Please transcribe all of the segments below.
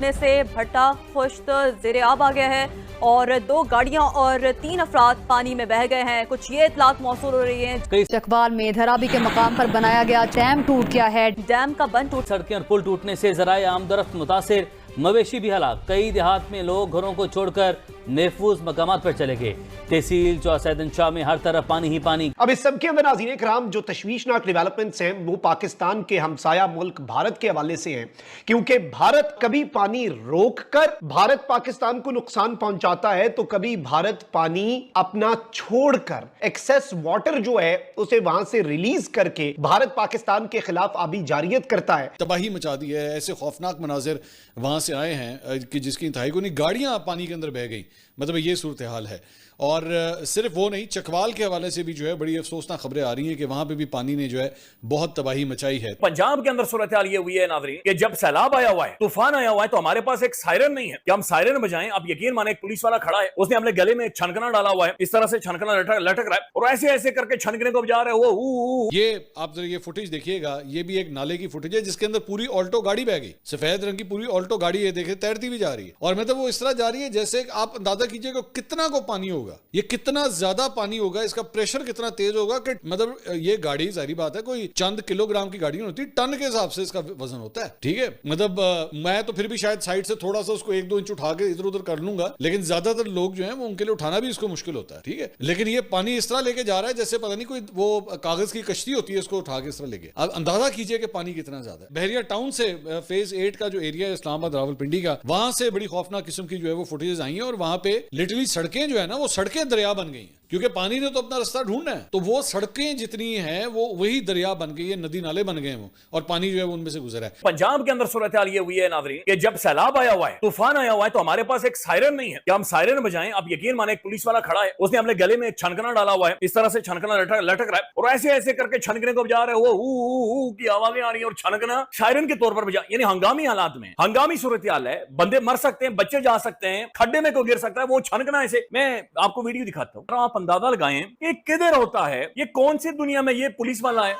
ने से भट्टा खुश्त ज़ेरे आब आ गया है और 2 गाड़ियां और 3 अफराद पानी में बह गए हैं। कुछ ये इतलात मौसूल हो रही है। चकवाल में धराबी के मकाम पर बनाया गया डैम टूट गया है। डैम का बंद टूट, सड़कें और पुल टूटने से ज़राए आम दरख्त मुतासिर, मवेशी भी हलाक। कई देहात में लोग घरों को छोड़कर महफूज मकामात पर चले गए। तहसील चौसैदन शाह में हर तरफ पानी ही पानी। अब इस सब के अंदर नाज़रीन कराम जो तशवीशनाक डेवलपमेंट्स हैं वो पाकिस्तान के हमसाया मुल्क भारत के हवाले से हैं, क्योंकि भारत कभी पानी रोक कर भारत पाकिस्तान को नुकसान पहुंचाता है, तो कभी भारत पानी अपना छोड़कर एक्सेस वाटर जो है उसे वहां से रिलीज करके भारत पाकिस्तान के खिलाफ आबी जारियत करता है। तबाही मचा दी है। ऐसे खौफनाक मनाजिर वहां से आए हैं कि जिसकी इंतहाई को नहीं, गाड़ियां पानी के अंदर बह गई। मतलब ये सूरत हाल है। और सिर्फ वो नहीं, चकवाल के हवाले से भी जो है बड़ी अफसोसनाक खबरें आ रही हैं कि वहां पे भी पानी ने जो है बहुत तबाही मचाई है। पंजाब के अंदर सूरत हाल ये हुई है नाज़रीन कि जब सैलाब आया हुआ है, तूफान आया हुआ है, तो हमारे पास एक सायरन नहीं है कि हम सायरन बजाएं। आप यकीन माने, एक पुलिस वाला खड़ा है, उसने अपने गले में एक छनकना डाला हुआ है, इस तरह से छनकना लटक रहा है और ऐसे ऐसे करके छनकने को बजा रहे हो। ये आप जरा ये फुटेज देखिएगा, ये भी एक नाले की फुटेज है जिसके अंदर पूरी ऑल्टो गाड़ी बह गई। सफेद रंग की पूरी ऑल्टो गाड़ी है, देखे तैरती भी जा रही है। और मतलब वो इस तरह जा रही है जैसे आप अंदाजा कीजिएगा कितना को पानी होगा, ये कितना ज्यादा पानी होगा, इसका प्रेशर कितना तेज होगा कि मतलब ये गाड़ी, जाहिर बात है कोई चंद किलोग्राम की गाड़ी नहीं होती, टन के हिसाब से इसका वजन होता है। ठीक है, मतलब मैं तो फिर भी शायद साइड से थोड़ा सा उसको 1-2 इंच उठा के इधर उधर कर लूंगा, लेकिन ज्यादातर लोग जो है वो उनके लिए उठाना भी इसको मुश्किल होता है। ठीक है, लेकिन ये पानी इस तरह लेके जा रहा है जैसे पता नहीं कोई वो कागज की कश्ती होती है, उसको उठा के इस तरह लेके। अब अंदाजा कीजिए कि पानी कितना ज्यादा है। बहरिया टाउन से फेज 8 का जो एरिया है इस्लामाबाद रावलपिंडी का, वहां से बड़ी खौफनाक किस्म की जो है वो फुटेज आई है और वहां पे लिटरली सड़कें जो है ना वो सड़कें दरिया बन गई हैं, क्योंकि पानी ने तो अपना रास्ता ढूंढना है। तो वो सड़कें जितनी हैं वो वही दरिया बन गई है, नदी नाले बन गए हैं वो, और पानी जो है वो उनमें से गुजरा है। पंजाब के अंदर सूरत हाल ये हुई है नाज़रीन कि जब सैलाब आया हुआ है, तूफान आया हुआ है, तो हमारे पास एक सायरन नहीं है कि हम सायरन बजाएं। आप यकीन माने, एक पुलिस वाला खड़ा है, उसने अपने गले में एक छनकना डाला हुआ है, इस तरह से छनकना लटक रहा है और ऐसे ऐसे करके छनकने को बजा रहे हो की आवाजें आ रही है और छनकना सायरन के तौर पर बजा, यानी हंगामी हालात में, हंगामी सूरत हाल है। बंदे मर सकते हैं, बच्चे जा सकते हैं, खड्डे में कोई गिर सकता है, वो छनकना ऐसे। मैं आपको वीडियो दिखाता हूं, आप अंदाजा लगाएं ये किधर होता है, ये कौन सी दुनिया में ये पुलिस वाला है।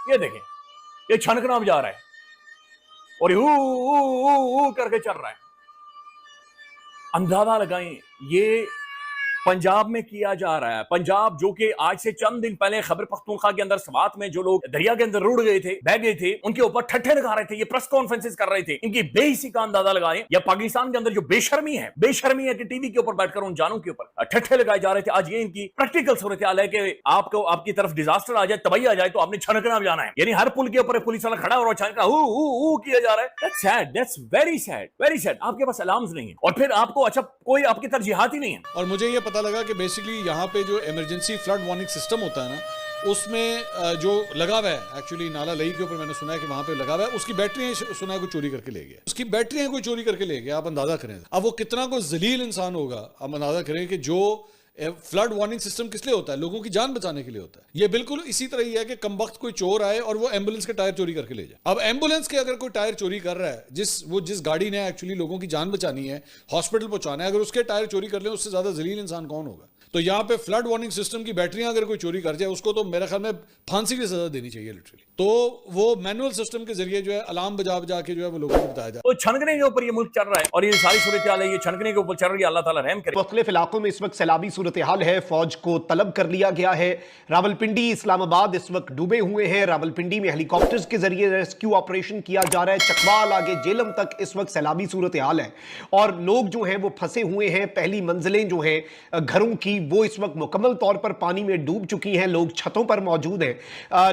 ये देखें, ये छनकना बजा रहा है और ऊ करके चल रहा है। अंदाजा लगाएं ये पंजाब में किया जा रहा है। पंजाब जो कि आज से चंद दिन पहले खैबर पख्तूनख्वा के अंदर स्वात में जो लोग दरिया के अंदर रुड़ गए थे, बह गए थे, उनके ऊपर ठट्ठे लगा रहे थे, ये प्रेस कॉन्फ्रेंसेस कर रहे थे। इनकी बेहिसी का अंदाजा लगाएं, या पाकिस्तान के अंदर जो बेशर्मी है कि टीवी के ऊपर बैठकर उन जानों के ऊपर ठट्ठे लगाए जा रहे थे। आज ये इनकी प्रैक्टिकल सूरत हाल है कि आपको आपकी तरफ डिजास्टर आ जाए, तबाही आ जाए, तो आपने छनकना बजाना है। यानी हर पुल के ऊपर पुलिस वाला खड़ा है और छनकना किया जा रहा है। That's sad, that's very sad, very sad. आपके पास अलार्म्स नहीं है और फिर आपको अच्छा कोई आपकी तरजीहात ही नहीं है। और मुझे ये पता लगा कि बेसिकली यहाँ पे जो इमरजेंसी फ्लड वार्निंग सिस्टम होता है ना, उसमें जो लगा हुआ है एक्चुअली नाला लई के ऊपर, मैंने सुना है कि वहां पे लगा हुआ है, उसकी बैटरी सुना है कोई चोरी करके ले गया, उसकी बैटरी कोई चोरी करके ले गया। आप अंदाजा करें अब वो कितना कोई जलील इंसान होगा। आप अंदाजा करें कि जो फ्लड वार्निंग सिस्टम किस लिए होता है, लोगों की जान बचाने के लिए होता है। ये बिल्कुल इसी तरह ही है कि कमबख्त कोई चोर आए और वो एम्बुलेंस के टायर चोरी करके ले जाए। अब एम्बुलेंस के अगर कोई टायर चोरी कर रहा है, जिस गाड़ी ने एक्चुअली लोगों की जान बचानी है, हॉस्पिटल पहुंचाना है, अगर उसके टायर चोरी कर ले, उससे ज्यादा जलील इंसान कौन होगा। तो यहाँ पे फ्लड वार्निंग सिस्टम की बैटरियां अगर कोई चोरी कर जाए, उसको तो मेरे ख्याल में फांसी की सजा देनी चाहिए लिटरली। तो वो मैनुअल सिस्टम के जरिए जो है अलार्म बजा के जो है वो लोगों को बताया जाए। तो छनकने के ऊपर ये मुल्क चल रहा है और ये सारी सूरत हाल है, ये छनकने के ऊपर चल रही है। अल्लाह ताला रहम करे। मुख्तलिफ इलाकों में इस वक्त सैलाबी सूरत हाल है, फौज को तलब कर लिया गया है। रावलपिंडी, इस्लामाबाद इस वक्त डूबे हुए हैं। रावलपिंडी में हेलीकॉप्टर्स के जरिए रेस्क्यू ऑपरेशन किया जा रहा है। चकवाल आगे जेलम तक इस वक्त सैलाबी सूरत हाल है और लोग जो हैं वो फंसे हुए हैं। पहली मंजिलें जो हैं घरों की वो इस वक्त मुकम्मल तौर पर पानी में डूब चुकी हैं। लोग छतों पर मौजूद हैं।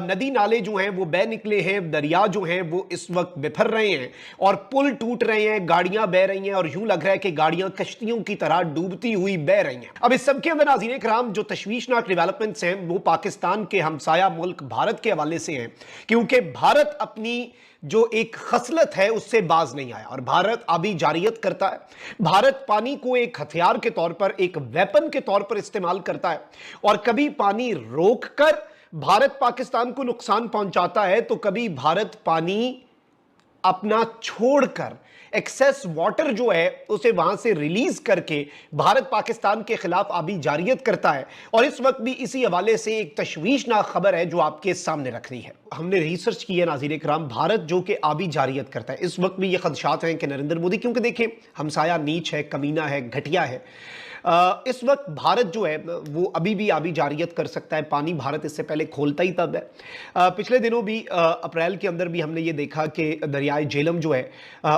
नदी नाले जो हैं वो बह निकले हैं। दरिया जो हैं वो इस वक्त बिफर रहे हैं और पुल टूट रहे हैं, गाड़ियां बह रही हैं और यूं लग रहा है कि गाड़ियां कश्तियों की तरह डूबती हुई बह रही हैं। अब इस सब के अंदर नाज़रीन कराम जो तशवीशनाक डेवलपमेंट्स हैं वो पाकिस्तान के हमसाया मुल्क भारत के हवाले से हैं, क्योंकि भारत अपनी जो एक खसलत है उससे बाज नहीं आया और भारत अभी जारियत करता है। भारत पानी को एक हथियार के तौर पर, एक वेपन के तौर पर इस्तेमाल करता है और कभी पानी रोककर भारत पाकिस्तान को नुकसान पहुंचाता है, तो कभी भारत पानी अपना छोड़कर एक्सेस वाटर जो है उसे वहां से रिलीज करके भारत पाकिस्तान के खिलाफ आबी जारियत करता है। और इस वक्त भी इसी हवाले से एक तशवीशनाक खबर है जो आपके सामने रखनी है। हमने रिसर्च की है नाज़रीन इकराम, भारत जो कि आबी जारियत करता है, इस वक्त भी ये खदशात हैं कि नरेंद्र मोदी, क्योंकि देखें हमसाया नीच है, कमीना है, घटिया है, इस वक्त भारत जो है वो अभी भी आबी जारियत कर सकता है। पानी भारत इससे पहले खोलता ही तब है। पिछले दिनों भी अप्रैल के अंदर भी हमने ये देखा कि दरियाए झेलम जो है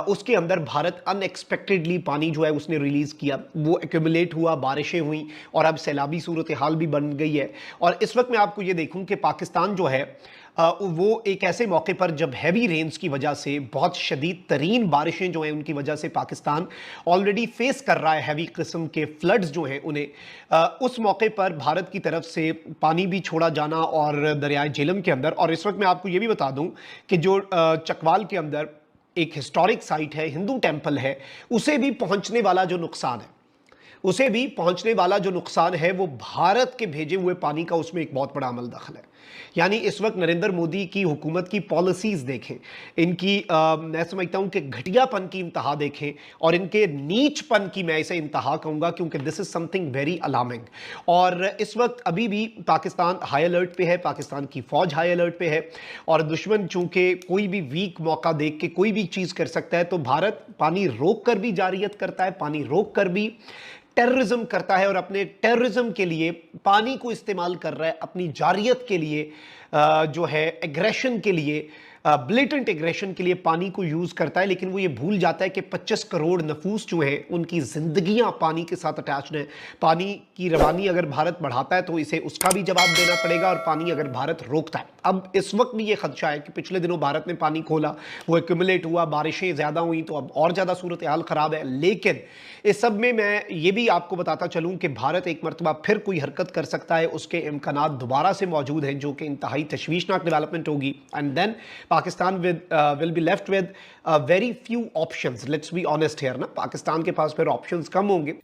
उसके अंदर भारत अनएक्सपेक्टेडली पानी जो है उसने रिलीज़ किया, वो एक्यूमुलेट हुआ, बारिशें हुई और अब सैलाबी सूरत हाल भी बन गई है। और इस वक्त मैं आपको ये देखूं कि पाकिस्तान जो है वो एक ऐसे मौके पर जब हैवी रेन्स की वजह से, बहुत शदीद तरीन बारिशें जो हैं उनकी वजह से पाकिस्तान ऑलरेडी फेस कर रहा है हैवी किस्म के फ्लड्स जो हैं उन्हें, उस मौके पर भारत की तरफ से पानी भी छोड़ा जाना और दरियाए झेलम के अंदर। और इस वक्त मैं आपको ये भी बता दूं कि जो चकवाल के अंदर एक हिस्टोरिक साइट है, हिंदू टेम्पल है, उसे भी पहुंचने वाला जो नुकसान है, उसे भी पहुंचने वाला जो नुकसान है वो भारत के भेजे हुए पानी का, उसमें एक बहुत बड़ा अमल दखल है। यानी इस वक्त नरेंद्र मोदी की हुकूमत की पॉलिसीज देखें, इनकी मैं समझता हूं कि घटियापन की इंतहा देखें और इनके नीचपन की मैं इसे इंतहा कहूंगा, क्योंकि this is something very alarming. और इस वक्त अभी भी पाकिस्तान हाई अलर्ट पे है, पाकिस्तान की फौज हाई अलर्ट पे है और दुश्मन चूंकि कोई भी वीक मौका देख के कोई भी चीज कर सकता है, तो भारत पानी रोक कर भी जारियत करता है, पानी रोक कर भी टेररिज्म करता है और अपने टेररिज्म के लिए पानी को इस्तेमाल कर रहा है, अपनी जारियत के लिए, जो है एग्रेशन के लिए, ब्लेटेंट एग्रेशन के लिए पानी को यूज़ करता है। लेकिन वो ये भूल जाता है कि 25 करोड़ नफूस जो हैं उनकी ज़िंदगियां पानी के साथ अटैच्ड हैं। पानी की रवानी अगर भारत बढ़ाता है तो इसे उसका भी जवाब देना पड़ेगा, और पानी अगर भारत रोकता है, अब इस वक्त भी ये खदशा है कि पिछले दिनों भारत ने पानी खोला, वो एक्यूमुलेट हुआ, बारिशें ज़्यादा हुई तो अब और ज़्यादा सूरत हाल ख़राब है। लेकिन इस सब में मैं ये भी आपको बताता चलूँ कि भारत एक मरतबा फिर कोई हरकत कर सकता है, उसके इम्कानात दोबारा से मौजूद हैं, जो कि इंतहाई तशवीशनाक डेवलपमेंट होगी। And then Pakistan will be left with very few options. Let's be honest here ना, पाकिस्तान के पास फिर ऑप्शंस कम होंगे।